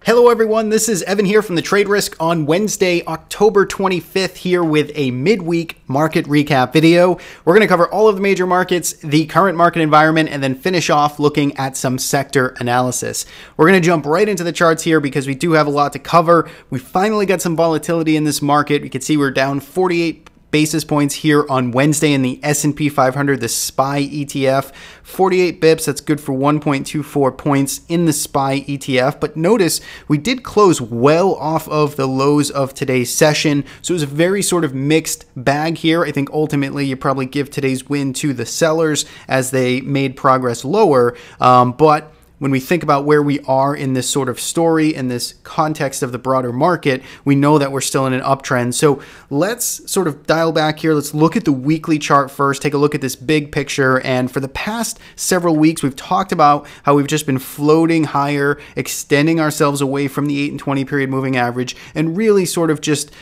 Hello everyone, this is Evan here from the Trade Risk on Wednesday, October 25th here with a midweek market recap video. We're going to cover all of the major markets, the current market environment, and then finish off looking at some sector analysis. We're going to jump right into the charts here because we do have a lot to cover. We finally got some volatility in this market. You can see we're down 48 basis points here on Wednesday in the S&P 500, the SPY ETF, 48 bips. That's good for 1.24 points in the SPY ETF. But notice we did close well off of the lows of today's session. So it was a very sort of mixed bag here. I think ultimately you probably give today's win to the sellers as they made progress lower. But when we think about where we are in this sort of story, in this context of the broader market, we know that we're still in an uptrend. So let's sort of dial back here. Let's look at the weekly chart first, take a look at this big picture. And for the past several weeks, we've talked about how we've just been floating higher, extending ourselves away from the 8 and 20 period moving average, and really sort of just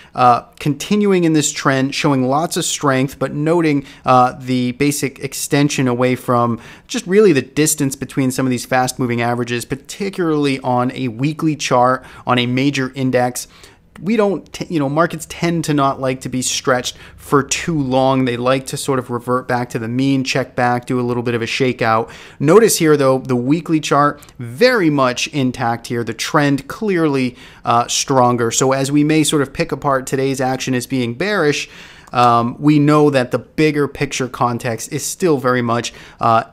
continuing in this trend, showing lots of strength, but noting the basic extension away from just really the distance between some of these fast moving averages, particularly on a weekly chart, on a major index. We don't, markets tend to not like to be stretched for too long. They like to sort of revert back to the mean, check back, do a little bit of a shakeout. Notice here, though, the weekly chart very much intact here. The trend clearly stronger. So as we may sort of pick apart today's action as being bearish, we know that the bigger picture context is still very much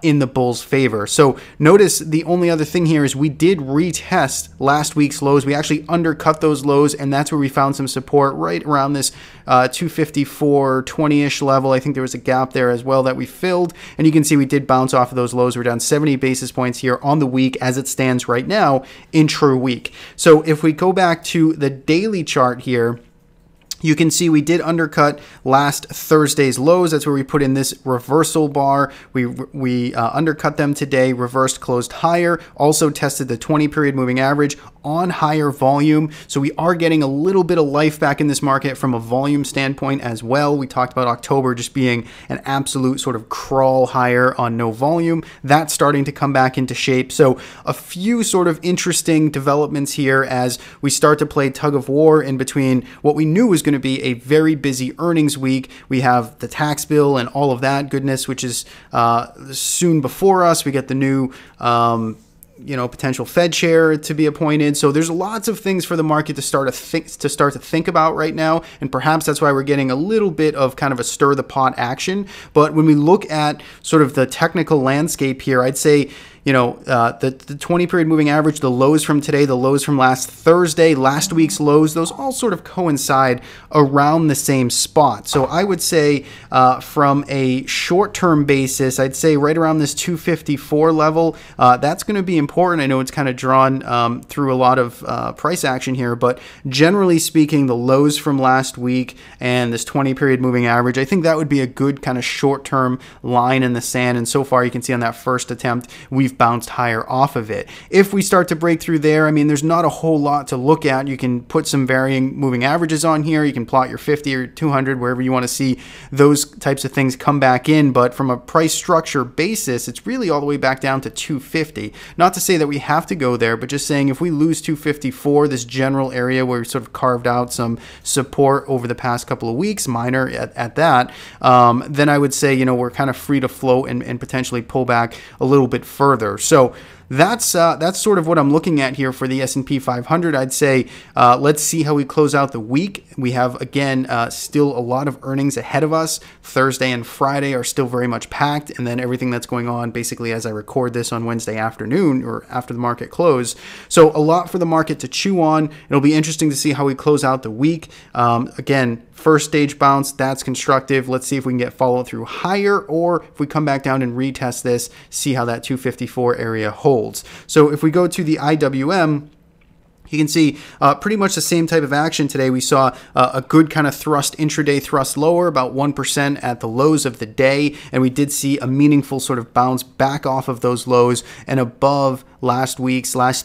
in the bulls' favor. So notice the only other thing here is we did retest last week's lows. We actually undercut those lows, and that's where we found some support right around this 254.20-ish level. I think there was a gap there as well that we filled, and you can see we did bounce off of those lows. We're down 70 basis points here on the week as it stands right now in true week. So if we go back to the daily chart here, you can see we did undercut last Thursday's lows. That's where we put in this reversal bar. We undercut them today, reversed, closed higher, also tested the 20 period moving average on higher volume. So we are getting a little bit of life back in this market from a volume standpoint as well. We talked about October just being an absolute sort of crawl higher on no volume. That's starting to come back into shape. So a few sort of interesting developments here as we start to play tug of war in between what we knew was going to be a very busy earnings week. We have the tax bill and all of that goodness, which is soon before us. We get the new potential Fed chair to be appointed. So there's lots of things for the market to start to think about right now. And perhaps that's why we're getting a little bit of kind of a stir the pot action. But when we look at sort of the technical landscape here, I'd say, the 20 period moving average, the lows from today, the lows from last Thursday, last week's lows, those all sort of coincide around the same spot. So I would say from a short-term basis, I'd say right around this 254 level, that's going to be important. I know it's kind of drawn through a lot of price action here, but generally speaking, the lows from last week and this 20 period moving average, I think that would be a good kind of short-term line in the sand. And so far, you can see on that first attempt, we've bounced higher off of it. If we start to break through there, I mean, there's not a whole lot to look at. You can put some varying moving averages on here. You can plot your 50 or 200, wherever you want to see those types of things come back in. But from a price structure basis, it's really all the way back down to 250. Not to say that we have to go there, but just saying if we lose 254, this general area where we sort of carved out some support over the past couple of weeks, minor at that, then I would say, we're kind of free to float and potentially pull back a little bit further. So that's sort of what I'm looking at here for the S&P 500. I'd say let's see how we close out the week. We have, again, still a lot of earnings ahead of us. Thursday and Friday are still very much packed, and then everything that's going on basically as I record this on Wednesday afternoon or after the market close. So a lot for the market to chew on. It'll be interesting to see how we close out the week. Again, first stage bounce, that's constructive. Let's see if we can get follow through higher, or if we come back down and retest this, see how that 254 area holds. So if we go to the IWM, you can see pretty much the same type of action today. We saw a good kind of intraday thrust lower, about 1% at the lows of the day. And we did see a meaningful sort of bounce back off of those lows and above last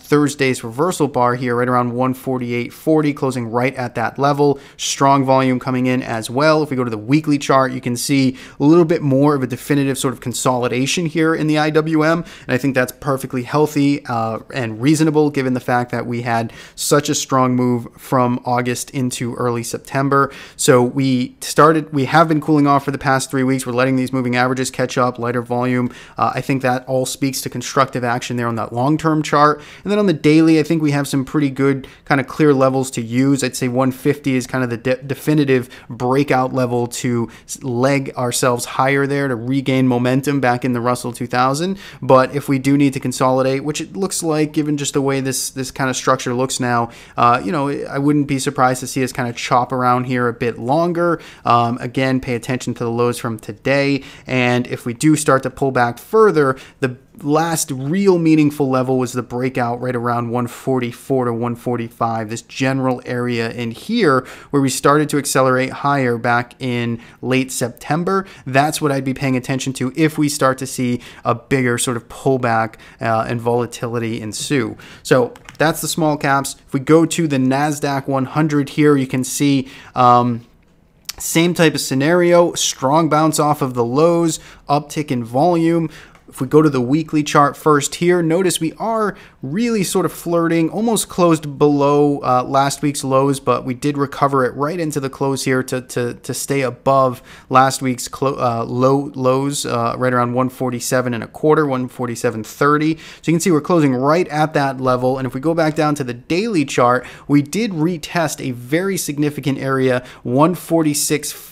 Thursday's reversal bar here right around 148.40, closing right at that level. Strong volume coming in as well. If we go to the weekly chart, you can see a little bit more of a definitive sort of consolidation here in the IWM, and I think that's perfectly healthy and reasonable given the fact that we had such a strong move from August into early September. So we have been cooling off for the past 3 weeks. We're letting these moving averages catch up, lighter volume. I think that all speaks to constructive action there on that long-term chart. And then on the daily, I think we have some pretty good kind of clear levels to use. I'd say 150 is kind of the definitive breakout level to leg ourselves higher there to regain momentum back in the Russell 2000. But if we do need to consolidate, which it looks like given just the way this kind of structure looks now, I wouldn't be surprised to see us kind of chop around here a bit longer. Again, pay attention to the lows from today. And if we do start to pull back further, the last real meaningful level was the breakout right around 144 to 145, this general area in here where we started to accelerate higher back in late September. That's what I'd be paying attention to if we start to see a bigger sort of pullback and volatility ensue. So that's the small caps. If we go to the NASDAQ 100 here, you can see same type of scenario, strong bounce off of the lows, uptick in volume. If we go to the weekly chart first here, notice we are really sort of flirting, almost closed below last week's lows, but we did recover it right into the close here to stay above last week's lows, right around 147 and a quarter, 147.30. So you can see we're closing right at that level. And if we go back down to the daily chart, we did retest a very significant area, 146.43,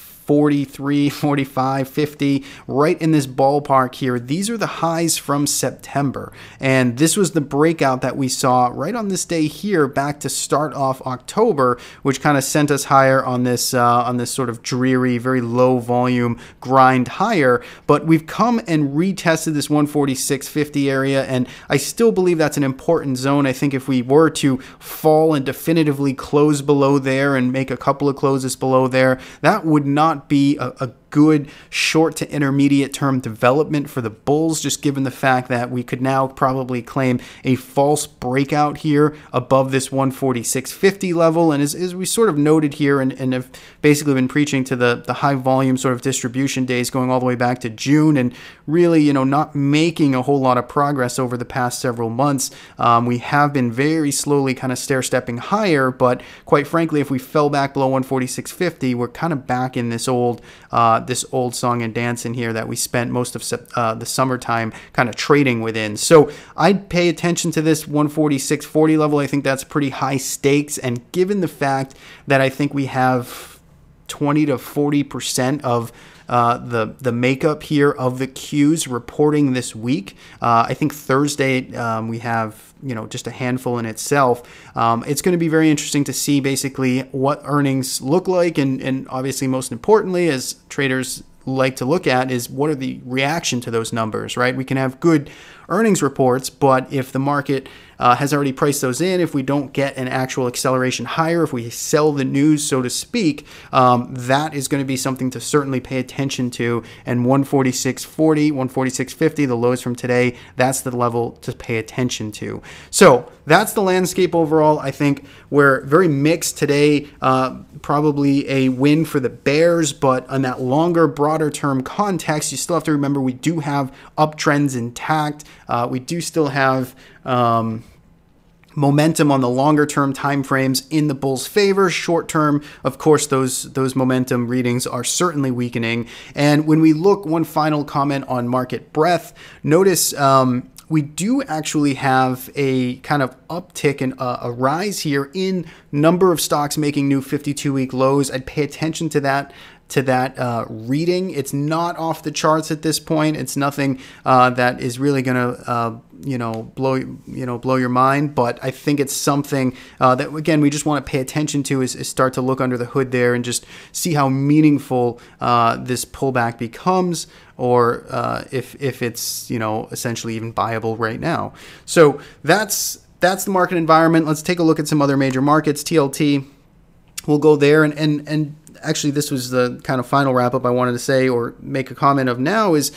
45, 50, right in this ballpark here. These are the highs from September. And this was the breakout that we saw right on this day here back to start off October, which kind of sent us higher on this sort of dreary, very low volume grind higher. But we've come and retested this 146.50 area, and I still believe that's an important zone. I think if we were to fall and definitively close below there and make a couple of closes below there, that would not be a good short to intermediate term development for the bulls, just given the fact that we could now probably claim a false breakout here above this 146.50 level. And as we sort of noted here and have basically been preaching to the high volume sort of distribution days going all the way back to June, and really, not making a whole lot of progress over the past several months. We have been very slowly kind of stair-stepping higher, but quite frankly, if we fell back below 146.50, we're kind of back in this old song and dance in here that we spent most of the summertime kind of trading within. So I'd pay attention to this 146.40 level. I think that's pretty high stakes, and given the fact that I think we have 20 to 40% of the makeup here of the Qs reporting this week. I think Thursday we have just a handful in itself. It's going to be very interesting to see basically what earnings look like, and obviously most importantly, as traders like to look at, is what are the reaction to those numbers, right? We can have good earnings reports, but if the market has already priced those in, if we don't get an actual acceleration higher, if we sell the news, so to speak, that is going to be something to certainly pay attention to. And 146.40, 146.50, the lows from today, that's the level to pay attention to. So that's the landscape overall. I think we're very mixed today. Probably a win for the bears, but on that longer, broader term context, you still have to remember we do have uptrends intact. We do still have momentum on the longer term time frames in the bulls' favor. Short term, of course, those momentum readings are certainly weakening. And when we look, one final comment on market breadth, notice we do actually have a kind of uptick and a rise here in number of stocks making new 52-week lows. I'd pay attention to that reading. It's not off the charts at this point. It's nothing that is really going to blow your mind, but I think it's something that, again, we just want to pay attention to, is start to look under the hood there and just see how meaningful this pullback becomes, or if it's essentially even buyable right now. So that's the market environment. Let's take a look at some other major markets. TLT, we'll go there, and actually this was the kind of final wrap up I wanted to say or make a comment of now, is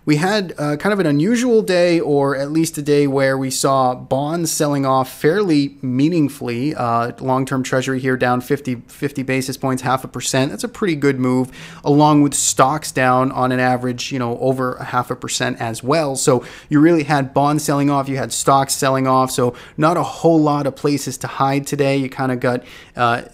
we had kind of an unusual day, or at least a day where we saw bonds selling off fairly meaningfully. Long-term treasury here down 50 basis points, 0.5%. That's a pretty good move, along with stocks down on an average, over 0.5% as well. So you really had bonds selling off, you had stocks selling off, so not a whole lot of places to hide today. You kind of got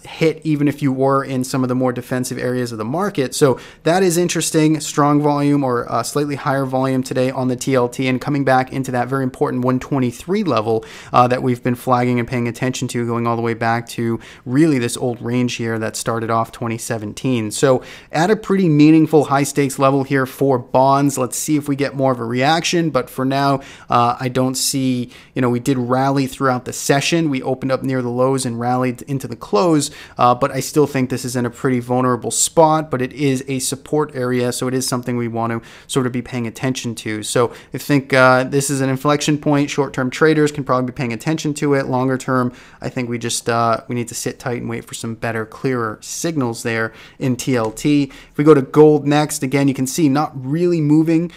hit even if you were in some of the more defensive areas of the market. So that is interesting. Strong volume, or slightly higher volume today on the TLT, and coming back into that very important 123 level that we've been flagging and paying attention to, going all the way back to really this old range here that started off 2017. So at a pretty meaningful high stakes level here for bonds. Let's see if we get more of a reaction, but for now I don't see, we did rally throughout the session. We opened up near the lows and rallied into the close, but I still think this is in a pretty vulnerable spot, but it is a support area, so it is something we want to sort of be paying attention to. So I think this is an inflection point. Short-term traders can probably be paying attention to it. Longer term, I think we just we need to sit tight and wait for some better, clearer signals there in TLT. If we go to gold next, again, you can see not really moving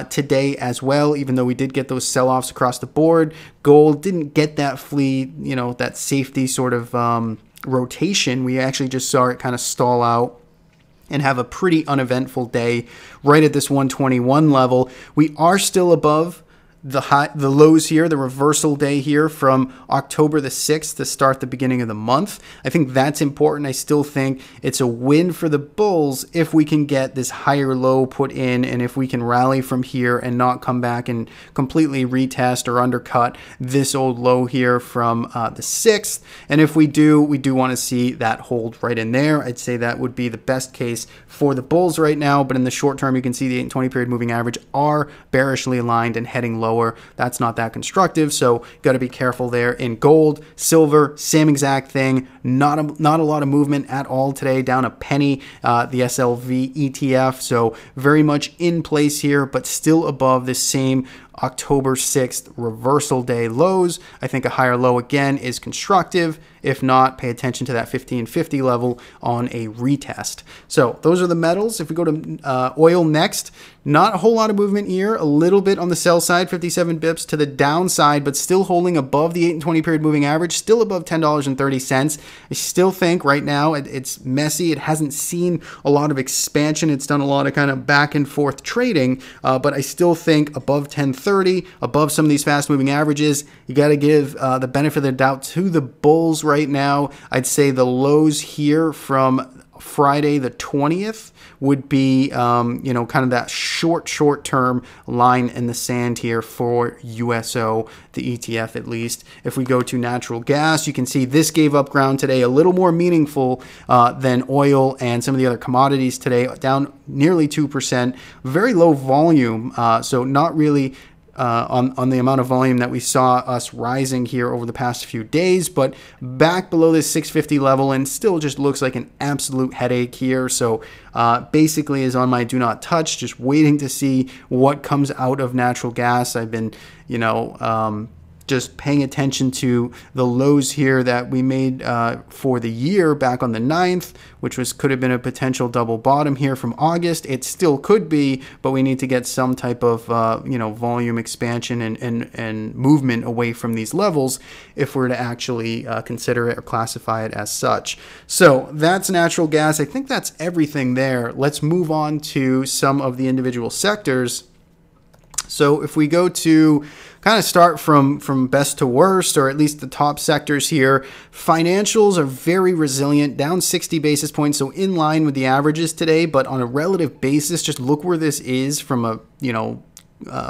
today as well, even though we did get those sell-offs across the board. Gold didn't get that flea, that safety sort of rotation. We actually just saw it kind of stall out and have a pretty uneventful day right at this 121 level. We are still above the lows here, the reversal day here from October the 6th to start the beginning of the month. I think that's important. I still think it's a win for the bulls if we can get this higher low put in, and if we can rally from here and not come back and completely retest or undercut this old low here from the 6th. And if we do want to see that hold right in there. I'd say that would be the best case for the bulls right now, but in the short term, you can see the 8 and 20 period moving average are bearishly aligned and heading low. That's not that constructive, so got to be careful there. In gold, silver, same exact thing. Not a lot of movement at all today, down a penny. The SLV ETF, so very much in place here, but still above the same October 6th reversal day lows. I think a higher low again is constructive. If not, pay attention to that 1550 level on a retest. So those are the metals. If we go to oil next, not a whole lot of movement here. A little bit on the sell side, 57 bips to the downside, but still holding above the 8 and 20 period moving average, still above $10.30. I still think right now it's messy. It hasn't seen a lot of expansion. It's done a lot of kind of back and forth trading, but I still think above 1030, above some of these fast moving averages. You got to give the benefit of the doubt to the bulls right now. I'd say the lows here from Friday the 20th would be, kind of that short-term line in the sand here for USO, the ETF at least. If we go to natural gas, you can see this gave up ground today, a little more meaningful than oil and some of the other commodities today, down nearly 2%. Very low volume, so not really on the amount of volume that we saw us rising here over the past few days, but back below this 650 level and still just looks like an absolute headache here. So basically is on my do not touch, just waiting to see what comes out of natural gas. I've been, just paying attention to the lows here that we made for the year back on the 9th, which could have been a potential double bottom here from August. It still could be, but we need to get some type of volume expansion and movement away from these levels if we're to actually consider it or classify it as such. So that's natural gas. I think that's everything there. Let's move on to some of the individual sectors. So if we go to kind of start from best to worst, or at least the top sectors here, financials are very resilient, down 60 basis points, so in line with the averages today, but on a relative basis, just look where this is from a,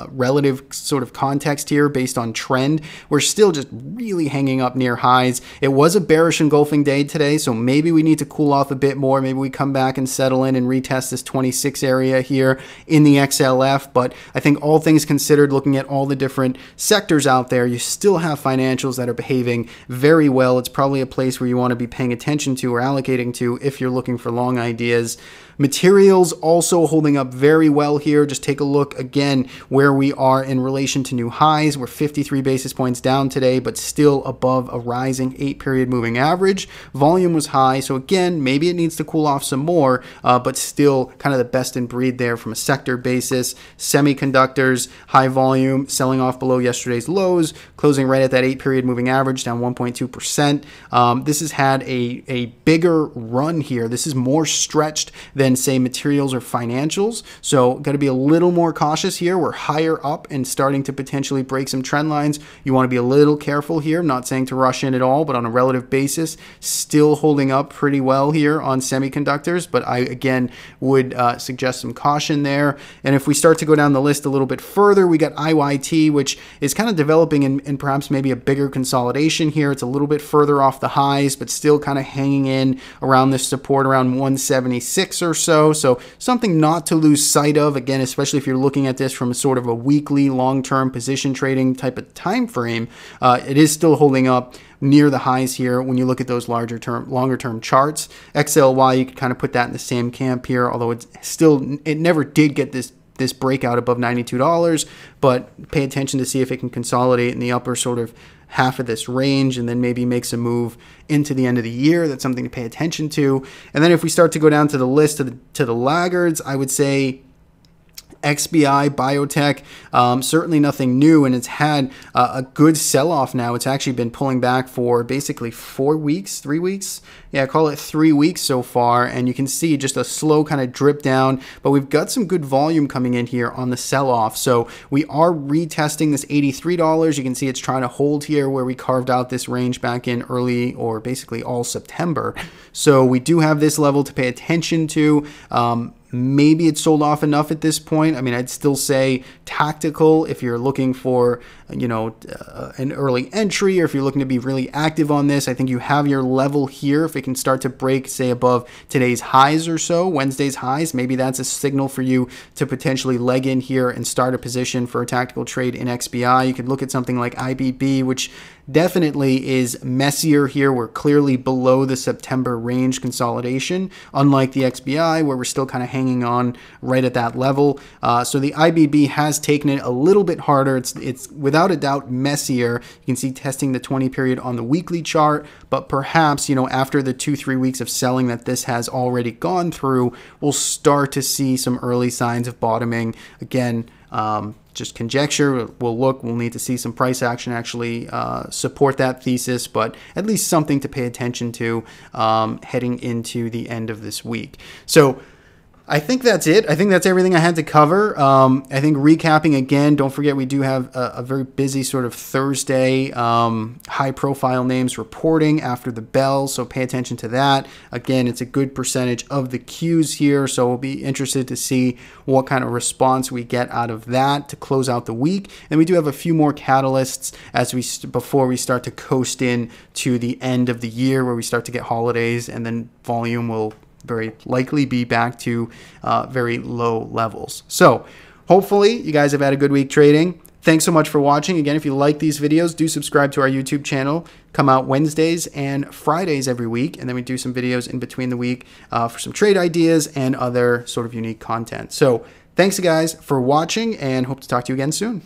relative sort of context here based on trend. We're still just really hanging up near highs. It was a bearish engulfing day today, so maybe we need to cool off a bit more. Maybe we come back and settle in and retest this 26 area here in the XLF, but I think all things considered, looking at all the different sectors out there, you still have financials that are behaving very well. It's probably a place where you want to be paying attention to or allocating to if you're looking for long ideas. Materials also holding up very well here. Just take a look again where we are in relation to new highs. We're 53 basis points down today, but still above a rising 8-period moving average. Volume was high, so again, maybe it needs to cool off some more, but still kind of the best in breed there from a sector basis. Semiconductors, high volume, selling off below yesterday's lows, closing right at that 8-period moving average, down 1.2%. This has had a bigger run here. This is more stretched than, say, materials or financials, so got to be a little more cautious here. We're higher up and starting to potentially break some trend lines. You want to be a little careful here. I'm not saying to rush in at all, but on a relative basis, still holding up pretty well here on semiconductors, but I, again, would suggest some caution there. And if we start to go down the list a little bit further, we got IYT, which is kind of developing in perhaps maybe a bigger consolidation here. It's a little bit further off the highs, but still kind of hanging in around this support around 176 or so. So something not to lose sight of, again, especially if you're looking at this from a sort of a weekly long-term position trading type of time frame. It is still holding up near the highs here when you look at those longer term charts. XLY, you could kind of put that in the same camp here, although it never did get this breakout above $92, but pay attention to see if it can consolidate in the upper sort of half of this range and then maybe makes a move into the end of the year. That's something to pay attention to. And then if we start to go down to the list to the laggards, I would say XBI, biotech, certainly nothing new, and it's had a good sell-off now. It's actually been pulling back for basically 4 weeks, 3 weeks. Yeah, call it 3 weeks so far, and you can see just a slow kind of drip down, but we've got some good volume coming in here on the sell-off. So we are retesting this $83. You can see it's trying to hold here where we carved out this range back in early or basically all September. So we do have this level to pay attention to. Maybe it's sold off enough at this point. I mean, I'd still say tactical if you're looking for, an early entry, or if you're looking to be really active on this. I think you have your level here. If it can start to break, say, above today's highs or so, Wednesday's highs, maybe that's a signal for you to potentially leg in here and start a position for a tactical trade in XBI. You could look at something like IBB, which definitely is messier here. We're clearly below the September range consolidation, unlike the XBI, where we're still kind of hanging on right at that level. So the IBB has taken it a little bit harder. It's without a doubt messier. You can see testing the 20 period on the weekly chart, but perhaps, after the 2-3 weeks of selling that this has already gone through, we'll start to see some early signs of bottoming. Again, just conjecture. We'll need to see some price action actually support that thesis, but at least something to pay attention to heading into the end of this week. So I think that's it. I think that's everything I had to cover. I think recapping again, don't forget we do have a very busy sort of Thursday, high profile names reporting after the bell, so pay attention to that. Again, it's a good percentage of the Qs here, so we'll be interested to see what kind of response we get out of that to close out the week. And we do have a few more catalysts before we start to coast in to the end of the year, where we start to get holidays, and then volume will very likely be back to very low levels. So hopefully you guys have had a good week trading. Thanks so much for watching. Again, if you like these videos, do subscribe to our YouTube channel. Come out Wednesdays and Fridays every week, and then we do some videos in between the week for some trade ideas and other sort of unique content. So thanks guys for watching, and hope to talk to you again soon.